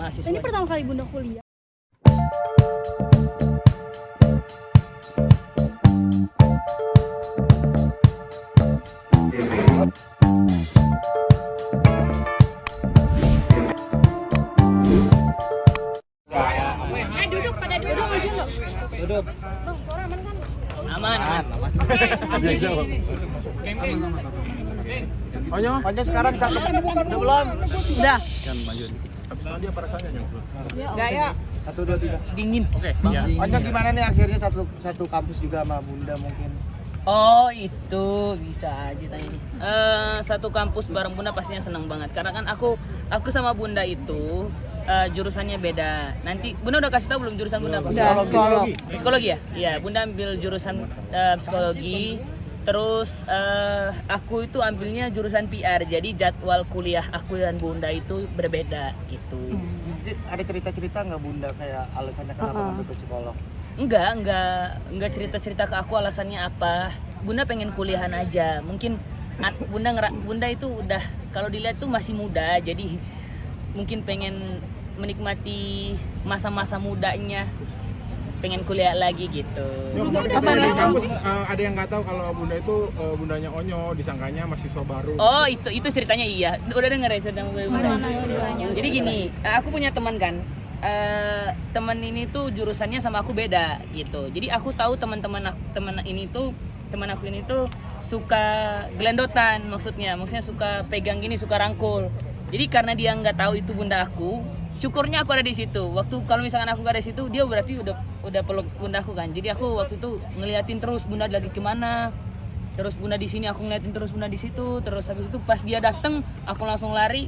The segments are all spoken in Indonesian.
mahasiswa. Ini pertama kali Bunda kuliah. Duduk pada duduk aja loh. Duduk. Bang, suara aman kan? Aman. Onyo sekarang cakep. Udah belum? Udah. Enggak ya. 1, 2, 3. Dingin. Onyo gimana nih akhirnya satu kampus juga sama Bunda mungkin? Oh itu bisa aja tanya ini. Satu kampus bareng Bunda pastinya senang banget karena kan aku sama Bunda itu jurusannya beda. Nanti Bunda udah kasih tahu belum jurusan Bunda apa? Udah, Psikologi ya? Iya, Bunda ambil jurusan psikologi. Terus aku itu ambilnya jurusan PR. Jadi jadwal kuliah aku dan Bunda itu berbeda gitu. Ada cerita-cerita nggak Bunda kayak alasannya kenapa ngambil psikolog? Enggak cerita-cerita ke aku alasannya apa. Bunda pengen kuliahan aja. Mungkin Bunda itu udah kalau dilihat tuh masih muda, jadi mungkin pengen menikmati masa-masa mudanya. Pengen kuliah lagi gitu. Ada yang nggak tahu kalau Bunda itu bundanya Onyo, disangkanya mahasiswa baru. Oh, itu ceritanya iya. Udah denger ya cerita gue. Mana ceritanya? Jadi gini, aku punya teman kan. Teman ini tuh jurusannya sama aku beda gitu. Jadi aku tahu teman aku ini tuh suka gelendotan maksudnya suka pegang gini, suka rangkul. Jadi karena dia nggak tahu itu Bunda aku, syukurnya aku ada di situ. Waktu kalau misalkan aku nggak ada di situ, dia berarti udah peluk Bunda aku kan. Jadi aku waktu itu ngeliatin terus Bunda lagi kemana. Terus Bunda di sini, aku ngeliatin terus Bunda di situ. Terus habis itu pas dia dateng, aku langsung lari,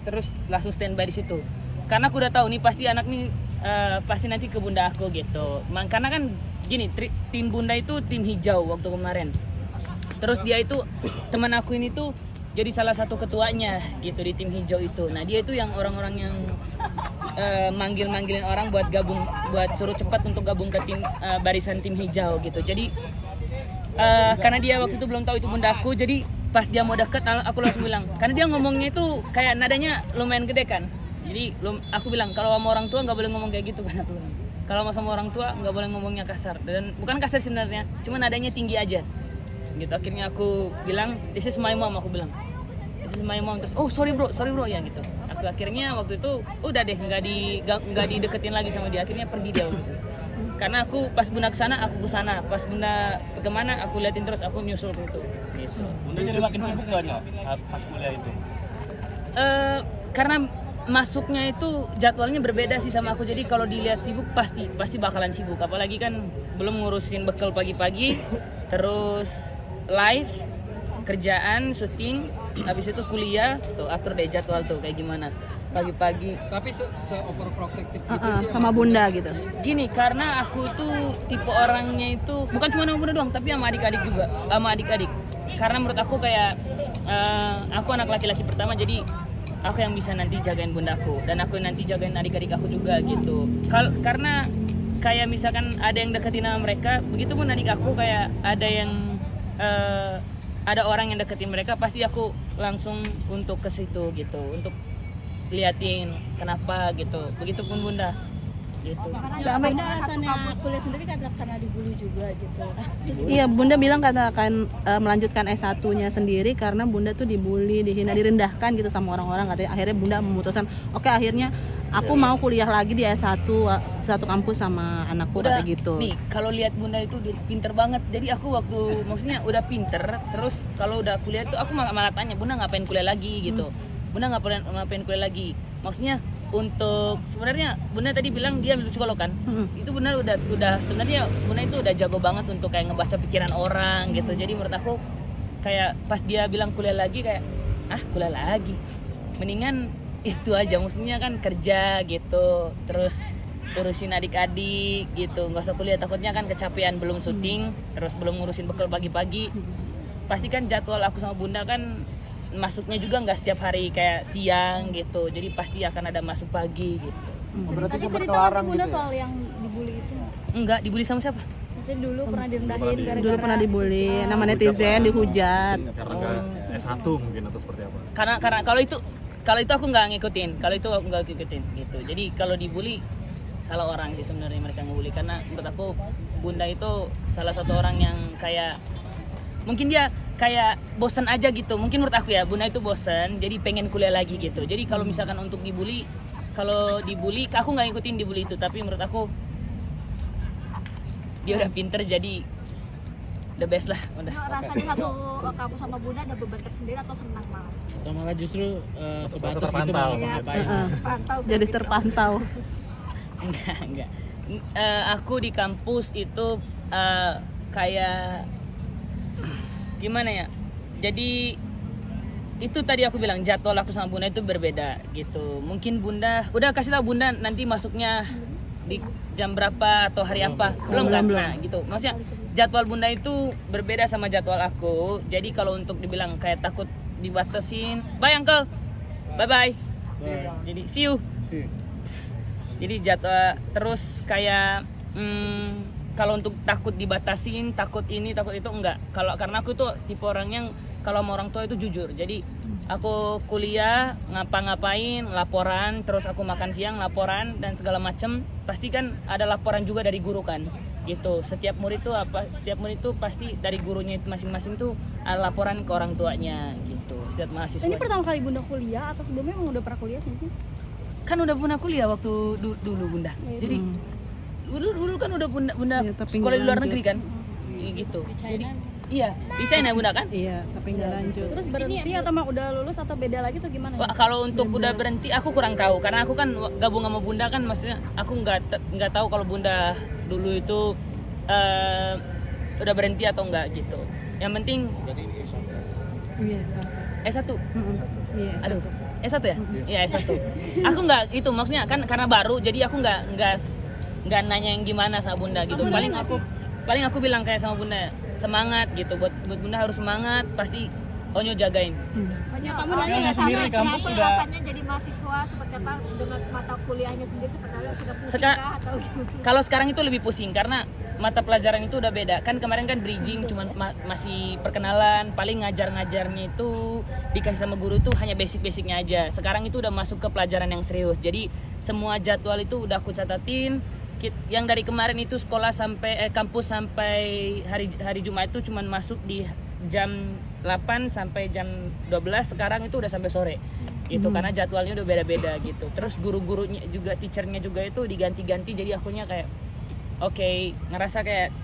terus langsung standby di situ. Karena aku udah tahu nih pasti anak nih pasti nanti ke Bunda aku gitu. Karena kan gini, tim Bunda itu tim hijau waktu kemarin. Terus dia itu teman aku ini tuh jadi salah satu ketuanya gitu di tim hijau itu. Nah dia itu yang orang-orang yang manggilin orang buat gabung, buat suruh cepat untuk gabung ke tim barisan tim hijau gitu. Jadi karena dia waktu itu belum tahu itu Bunda aku, jadi pas dia mau deket aku langsung bilang. Karena dia ngomongnya itu kayak nadanya lumayan gede kan. Jadi aku bilang kalau sama orang tua nggak boleh ngomong kayak gitu kan aku bilang. Kalau mau sama orang tua nggak boleh ngomongnya kasar, dan bukan kasar sebenarnya, cuma nadanya tinggi aja. Gitu akhirnya aku bilang this is my mom, aku bilang this is my mom. Terus oh sorry bro ya gitu. Aku akhirnya waktu itu udah deh nggak dideketin lagi sama dia, akhirnya pergi dia waktu itu. Karena aku pas Bunda kesana aku kesana, pas Bunda kemana aku liatin terus, aku nyusul ke situ. Gitu. Bunda jadi makin sibuk nggak Nyo pas kuliah itu? Karena masuknya itu jadwalnya berbeda sih sama aku, jadi kalau dilihat sibuk pasti bakalan sibuk, apalagi kan belum ngurusin bekal pagi-pagi, terus live, kerjaan, syuting, habis itu kuliah, tuh atur deh jadwal tuh kayak gimana pagi-pagi. Tapi overprotective gitu sih Sama Bunda gitu. Gini, karena aku tuh tipe orangnya itu bukan cuma sama Bunda doang, tapi sama adik-adik juga, sama adik-adik. Karena menurut aku kayak aku anak laki-laki pertama, jadi aku yang bisa nanti jagain bundaku dan aku nanti jagain adik-adik aku juga gitu. Karena kayak misalkan ada yang deketin sama mereka, begitu pun adik aku kayak ada yang ada orang yang deketin mereka, pasti aku langsung untuk ke situ gitu, untuk liatin kenapa gitu. Begitupun Bunda gitu. Sampai Bunda alasannya kuliah sendiri karena dibully juga gitu. Iya, Bunda bilang karena akan melanjutkan S1-nya sendiri karena Bunda tuh dibully, dihina, direndahkan gitu sama orang-orang, katanya. Akhirnya Bunda memutuskan, oke, akhirnya aku mau kuliah lagi di S1 satu kampus sama anakku, Udah, kata gitu. nih kalau lihat Bunda itu pinter banget. Jadi aku waktu maksudnya udah pinter, terus kalau udah kuliah tuh aku malah tanya, Bunda ngapain kuliah lagi gitu. Bunda ngapain kuliah lagi? Maksudnya untuk sebenarnya Bunda tadi bilang dia ambil psikolog kan. Itu benar udah sebenarnya Bunda itu udah jago banget untuk kayak ngebaca pikiran orang gitu. Jadi menurut aku kayak pas dia bilang kuliah lagi kayak kuliah lagi. Mendingan itu aja, maksudnya kan kerja gitu. Terus urusin adik-adik gitu. Nggak usah kuliah, takutnya kan kecapean, belum syuting, terus belum ngurusin bekal pagi-pagi. Pasti kan jadwal aku sama Bunda kan masuknya juga nggak setiap hari kayak siang gitu, jadi pasti akan ada masuk pagi gitu. Berarti Tapi sempat cerita kelarang Bunda gitu ya? soal yang dibully itu. Enggak dibully sama siapa? Maksudnya dulu pernah direndahin gara-gara Dulu pernah dibully, nama netizen dihujat. Karena S1 mungkin atau seperti apa? Karena kalau itu kalau itu aku nggak ngikutin, gitu. Jadi kalau dibully salah orang sih sebenarnya mereka ngebully, karena menurut aku bunda itu salah satu orang yang kayak mungkin dia kayak bosen aja gitu. Mungkin menurut aku ya bunda itu bosen, jadi pengen kuliah lagi gitu. Jadi kalau misalkan untuk dibully, kalau dibully aku nggak ngikutin dibully itu, tapi menurut aku dia udah pinter jadi the best lah udah. Rasanya satu kampus sama bunda ada beban tersendiri atau senang malah? Atau malah justru sebatas gitu terpantau. malah ngapain? Pantau Jadi terpantau. Enggak. Aku di kampus itu kayak gimana ya? Jadi itu tadi aku bilang jadwal aku sama bunda itu berbeda gitu. Mungkin bunda udah kasih tahu bunda nanti masuknya di jam berapa atau hari apa? Belum kan? Nah, gitu. Maksudnya jadwal bunda itu berbeda sama jadwal aku. Jadi kalau untuk dibilang kayak takut dibatasin, bye uncle. Bye bye. Jadi see you. Jadi jadwal terus kayak kalau untuk takut dibatasin, takut ini, takut itu enggak. Karena aku tuh tipe orang yang kalau sama orang tua itu jujur. Jadi aku kuliah ngapa-ngapain, laporan, terus aku makan siang, laporan dan segala macem. Pasti kan ada laporan juga dari guru kan. Gitu. Setiap murid itu pasti dari gurunya masing-masing tuh ada laporan ke orang tuanya gitu. Setiap mahasiswa. Ini pertama kali bunda kuliah atau sebelumnya emang udah pernah kuliah sih? Kan udah pernah kuliah waktu dulu bunda. Jadi dulu kan udah bunda Iya, tapi sekolah di nggak luar lanjut. negeri kan. Gitu. Jadi iya, di China bunda kan? Iya, tapi nggak lanjut. Terus berhenti atau emang udah lulus atau beda lagi tuh gimana? Wah, kalau untuk udah berhenti aku kurang tahu karena aku kan gabung sama bunda kan, maksudnya aku nggak tahu kalau bunda dulu itu udah berhenti atau enggak gitu. Yang penting Iya, S1. satu. Iya, Aduh, S1 ya? Iya, S1. Aku nggak itu maksudnya kan karena baru jadi aku nggak nanya yang gimana sama bunda gitu. Paling aku bilang kayak sama bunda semangat gitu, buat bunda harus semangat, pasti Onyo jagain. Kamu nanya sendiri kampus sudah rasanya jadi mahasiswa seperti apa dengan mata kuliahnya sendiri seperti apa, sudah pusing kah atau gimana? Kalau sekarang itu lebih pusing karena mata pelajaran itu udah beda. Kan kemarin kan bridging cuman masih perkenalan, paling ngajarnya itu dikasih sama guru itu hanya basic-basicnya aja. Sekarang itu udah masuk ke pelajaran yang serius. Jadi semua jadwal itu udah aku catatin. Yang dari kemarin itu sekolah sampai kampus sampai hari Jumat itu cuman masuk di jam 8 sampai jam 12, sekarang itu udah sampai sore. Gitu karena jadwalnya udah beda-beda gitu. Terus guru-gurunya juga, teachernya juga itu diganti-ganti, jadi akunya kayak oke, ngerasa kayak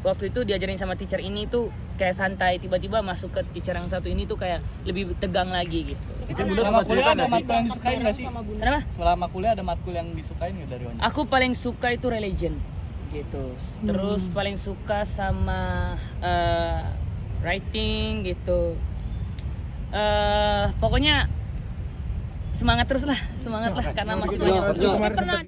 waktu itu diajarin sama teacher ini tuh kayak santai, tiba-tiba masuk ke teacher yang satu ini tuh kayak lebih tegang lagi gitu. Selama kuliah ada matkul yang disukain nggak sih? Kenapa? Selama kuliah ada matkul yang disukain nggak dari Onyo? Aku paling suka itu religion gitu. Terus paling suka sama writing gitu. Pokoknya semangat lah karena masih banyak. Kemarin